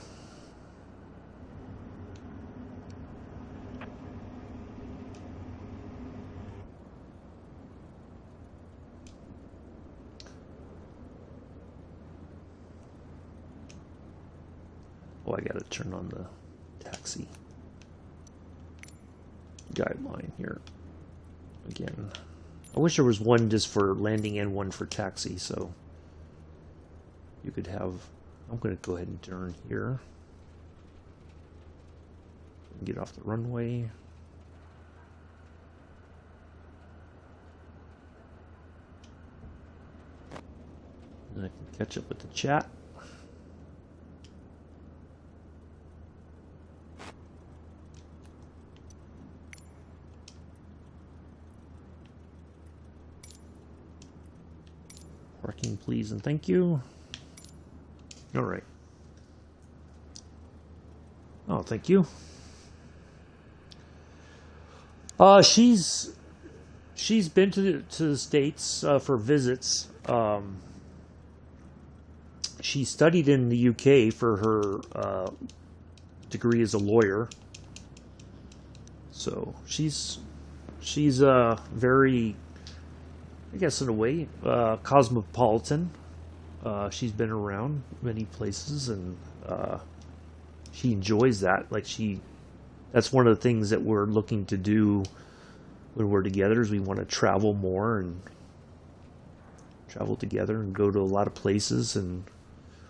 Speaker 1: Oh, I gotta turn on the taxi guideline here again. I wish there was one just for landing and one for taxi, so you could have. I'm going to go ahead and turn here. Get off the runway. And I can catch up with the chat. Parking, please, and thank you. All right. Oh, thank you. She's been to the States for visits. She studied in the UK for her degree as a lawyer. So she's very, I guess in a way, cosmopolitan. She's been around many places, and she enjoys that. Like that's one of the things that we're looking to do when we're together, is we want to travel more and travel together and go to a lot of places. And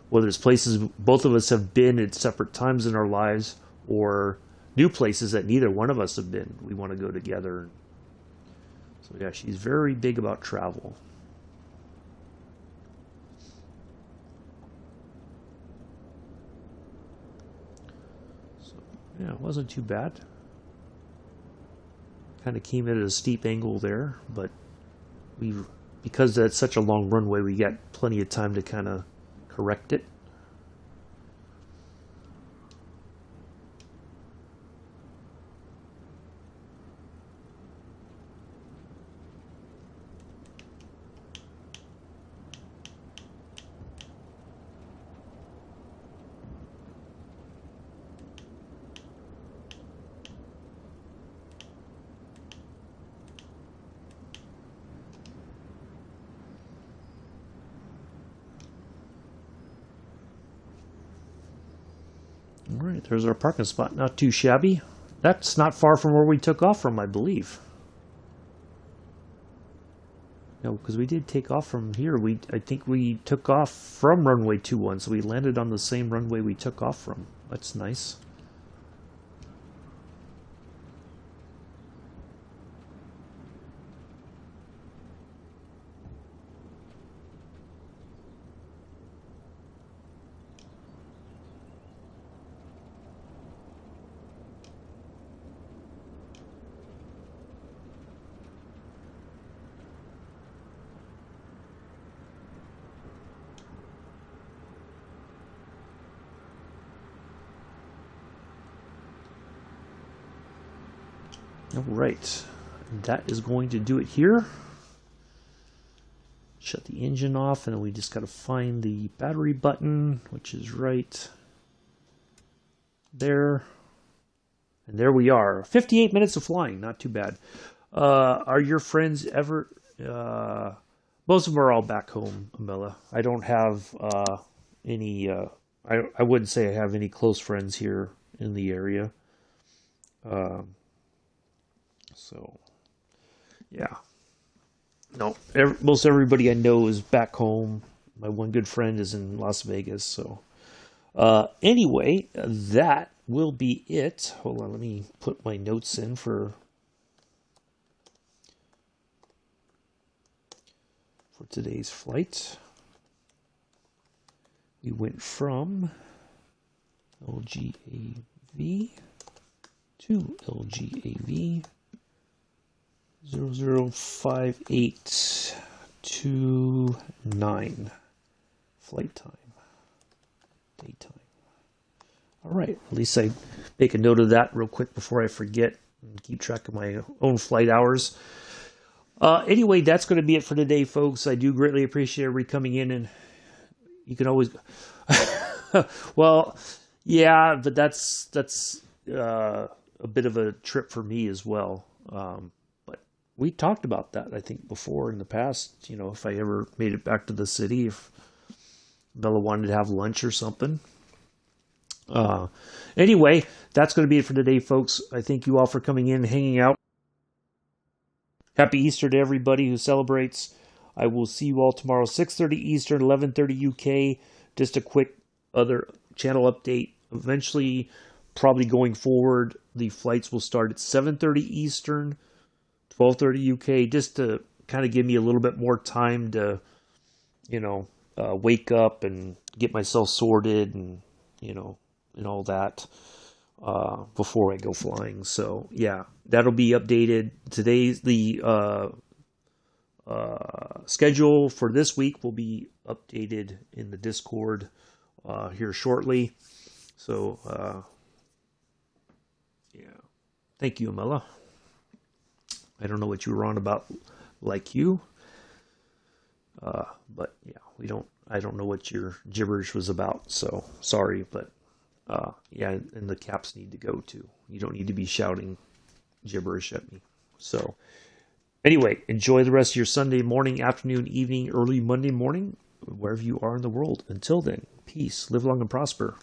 Speaker 1: whether it's places both of us have been at separate times in our lives, or new places that neither one of us have been, we want to go together. So yeah, she's very big about travel. Yeah, it wasn't too bad. Kind of came at a steep angle there, but because that's such a long runway, we got plenty of time to kind of correct it. All right, there's our parking spot. Not too shabby. That's not far from where we took off from, I believe. No, because we did take off from here. I think we took off from runway 21, so we landed on the same runway we took off from. That's nice. All right, that is going to do it here. Shut the engine off, and then we just got to find the battery button, which is right there. And there we are. 58 minutes of flying, not too bad. Are your friends ever... most of them are all back home, Amela. I don't have any... I wouldn't say I have any close friends here in the area. So, yeah. No, most everybody I know is back home. My one good friend is in Las Vegas. So, anyway, that will be it. Hold on, let me put my notes in for today's flight. We went from LGAV to LGAV 005829. Flight time. Daytime. All right. At least I make a note of that real quick before I forget and keep track of my own flight hours. Anyway, that's going to be it for today, folks. I do greatly appreciate everybody coming in, and you can always... Well, yeah, but that's a bit of a trip for me as well. But we talked about that, I think, before in the past. You know, if I ever made it back to the city, if Bella wanted to have lunch or something. Anyway, that's going to be it for today, folks. I thank you all for coming in and hanging out. Happy Easter to everybody who celebrates. I will see you all tomorrow, 6:30 Eastern, 11:30 UK. Just a quick other channel update. Eventually, probably going forward, the flights will start at 7:30 Eastern, 12:30 UK, just to kind of give me a little bit more time to, wake up and get myself sorted and, and all that before I go flying. So, yeah, that'll be updated. Today's the schedule for this week will be updated in the Discord here shortly. So, yeah. Thank you, Amela. I don't know what you were on about like you. But yeah, I don't know what your gibberish was about. So sorry, but yeah, and the caps need to go too. You don't need to be shouting gibberish at me. So anyway, enjoy the rest of your Sunday morning, afternoon, evening, early Monday morning, wherever you are in the world. Until then, peace, live long and prosper.